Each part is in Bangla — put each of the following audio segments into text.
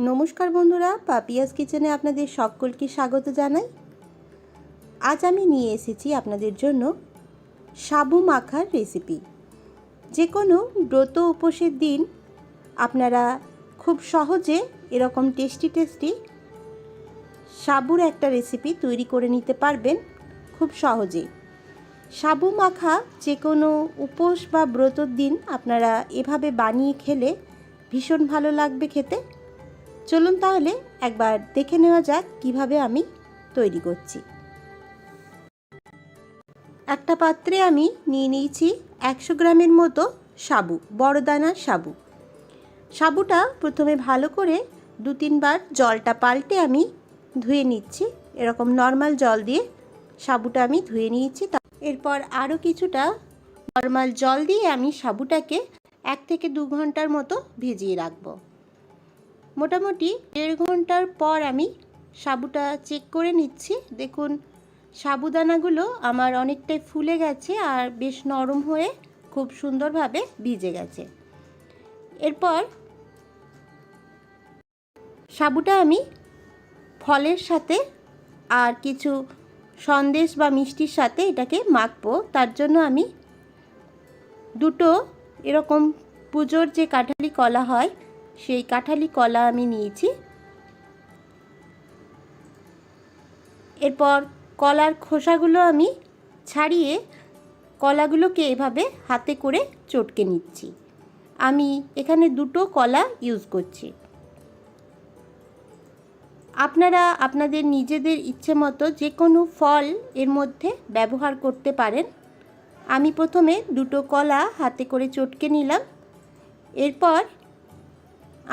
নমস্কার বন্ধুরা, পাপিয়াস কিচেনে আপনাদের সকলকে স্বাগত জানাই। আজ আমি নিয়ে এসেছি আপনাদের জন্য সাবু মাখার রেসিপি। যে কোনো ব্রত উপোসের দিন আপনারা খুব সহজে এরকম টেস্টি সাবুর একটা রেসিপি তৈরি করে নিতে পারবেন খুব সহজেই। সাবু মাখা যে কোনো উপোস বা ব্রতর দিন আপনারা এভাবে বানিয়ে খেলে ভীষণ ভালো লাগবে খেতে। চলুন তাহলে একবার দেখে নেওয়া যাক কিভাবে আমি তৈরি করছি। একটা পাত্রে আমি নিয়ে নিয়েছি 100 গ্রামের মতো সাবু, বড় দানার সাবু। সাবুটা প্রথমে ভালো করে 2-3 বার জলটা পাল্টে আমি ধুয়ে নিচ্ছি। এরকম নর্মাল জল দিয়ে সাবুটা আমি ধুয়ে নিয়েছি। এরপর আরও কিছুটা নর্মাল জল দিয়ে আমি সাবুটাকে 1 থেকে 2 ঘন্টার মতো ভিজিয়ে রাখবো। মোটামুটি 1.5 ঘন্টার পর আমি সাবুটা চেক করে নিচ্ছি। দেখুন সাবুদানাগুলো আমার অনেকটাই ফুলে গেছে আর বেশ নরম হয়ে খুব সুন্দরভাবে ভিজে গেছে। এরপর সাবুটা আমি ফলের সাথে আর কিছু সন্দেশ বা মিষ্টির সাথে এটাকে মাখবো। তার জন্য আমি 2টো এরকম পুজোর যে কাঁঠালি কলা হয় সেই কাঁঠালি কলা আমি নিয়েছি। এরপর কলার খোসাগুলো আমি ছাড়িয়ে কলাগুলোকে এভাবে হাতে করে চটকে নিচ্ছি। আমি এখানে 2টো কলা ইউজ করছি। আপনারা আপনাদের নিজেদের ইচ্ছে মতো যে কোনো ফল এর মধ্যে ব্যবহার করতে পারেন। আমি প্রথমে 2টো কলা হাতে করে চটকে নিলাম। এরপর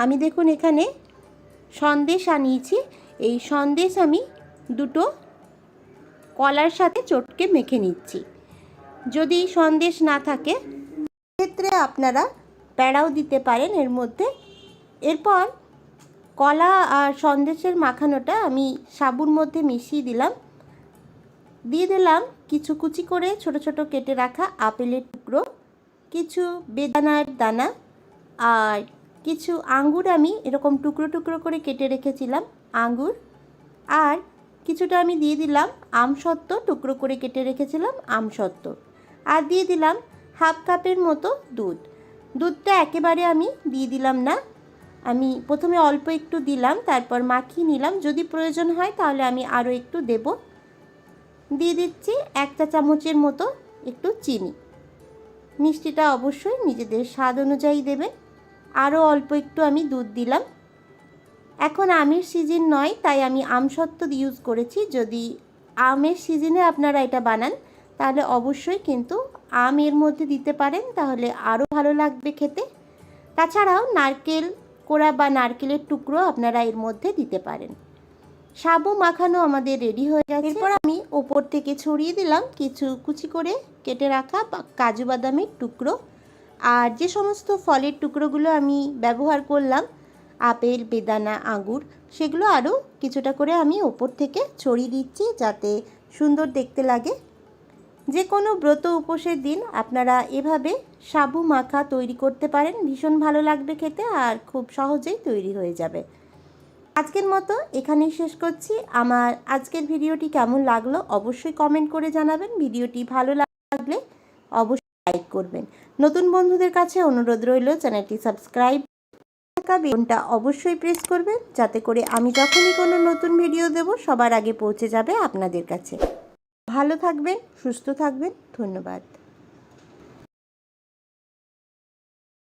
আমি দেখুন এখানে সন্দেশ আনিয়েছি। এই সন্দেশ আমি 2টো কলার সাথে চটকে মেখে নিচ্ছি। যদি সন্দেশ না থাকে সেক্ষেত্রে আপনারা প্যাড়াও দিতে পারেন এর মধ্যে। এরপর কলা আর সন্দেশের মাখানোটা আমি সাবুর মধ্যে মিশিয়ে দিলাম। দিয়ে দিলাম কিছু কুচি করে ছোট ছোট কেটে রাখা আপেলের টুকরো, কিছু বেদানার দানা আর কিছু আঙ্গুর আমি এরকম টুকরো টুকরো করে কেটে রেখেছিলাম আঙ্গুর, আর কিছুটা আমি দিয়ে দিলাম আমসত্ত্ব, টুকরো করে কেটে রেখেছিলাম আমসত্ত্ব, আর দিয়ে দিলাম 1/2 কাপের মতো দুধ। দুধটা একেবারে আমি দিয়ে দিলাম না, আমি প্রথমে অল্প একটু দিলাম, তারপর মাখিয়ে নিলাম। যদি প্রয়োজন হয় তাহলে আমি আরও একটু দেব। দিয়ে দিচ্ছি 1 চা চামচের মতো একটু চিনি। মিষ্টিটা অবশ্যই নিজেদের স্বাদ অনুযায়ী দেবেন। আরও অল্প একটু আমি দুধ দিলাম। এখন আমের সিজন নয় তাই আমি আমসত্ত্ব ইউজ করেছি। যদি আমের সিজনে আপনারা এটা বানান তাহলে অবশ্যই কিন্তু আম এর মধ্যে দিতে পারেন, তাহলে আরও ভালো লাগবে খেতে। তাছাড়াও নারকেল কোড়া বা নারকেলের টুকরো আপনারা এর মধ্যে দিতে পারেন। সাবু মাখানো আমাদের রেডি হয়ে গেছে। এরপর আমি ওপর থেকে ছড়িয়ে দিলাম কিছু কুচি করে কেটে রাখা কাজু বাদামের টুকরো, আর যে সমস্ত ফলের টুকরোগুলো আমি ব্যবহার করলাম আপেল, বেদানা, আঙ্গুর, সেগুলো আরও কিছুটা করে আমি ওপর থেকে ছড়িয়ে দিচ্ছি যাতে সুন্দর দেখতে লাগে। যে কোনো ব্রত উপোসের দিন আপনারা এভাবে সাবু মাখা তৈরি করতে পারেন, ভীষণ ভালো লাগবে খেতে আর খুব সহজেই তৈরি হয়ে যাবে। আজকের মতো এখানেই শেষ করছি। আমার আজকের ভিডিওটি কেমন লাগলো অবশ্যই কমেন্ট করে জানাবেন। ভিডিওটি ভালো লাগলে অবশ্যই লাইক করবেন। নতুন বন্ধুদের কাছে অনুরোধ রইল চ্যানেলটি সাবস্ক্রাইব বেলটা অবশ্যই প্রেস করবেন যাতে করে আমি যখনই কোনো নতুন ভিডিও দেব সবার আগে পৌঁছে যাবে আপনাদের কাছে। ভালো থাকবেন, সুস্থ থাকবেন। ধন্যবাদ।